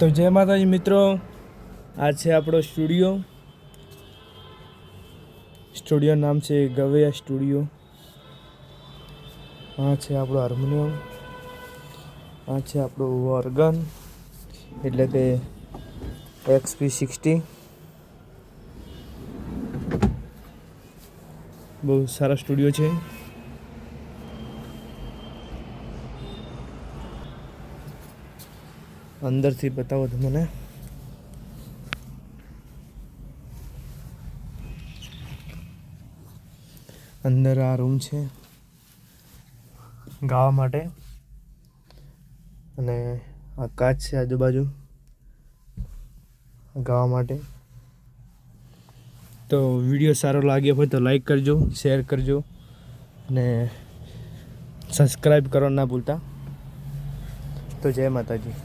તો જય માતાજી મિત્રો, આ છે આપણો સ્ટુડિયો નામ છે ગવૈયા સ્ટુડિયો। આ છે આપણો હાર્મોનિયમ, આ છે આપણો ઓર્ગન એટલે કે XP60। બહુ સારા સ્ટુડિયો છે। અંદરથી બતાવો તમને। અંદર આ રૂમ છે ગાવા માટે, અને આ કાચ છે આજુબાજુ ગાવા માટે। તો વિડીયો સારો લાગ્યો હોય તો લાઈક કરજો, શેર કરજો અને સબસ્ક્રાઈબ કરવાનું ના ભૂલતા। તો જય માતાજી।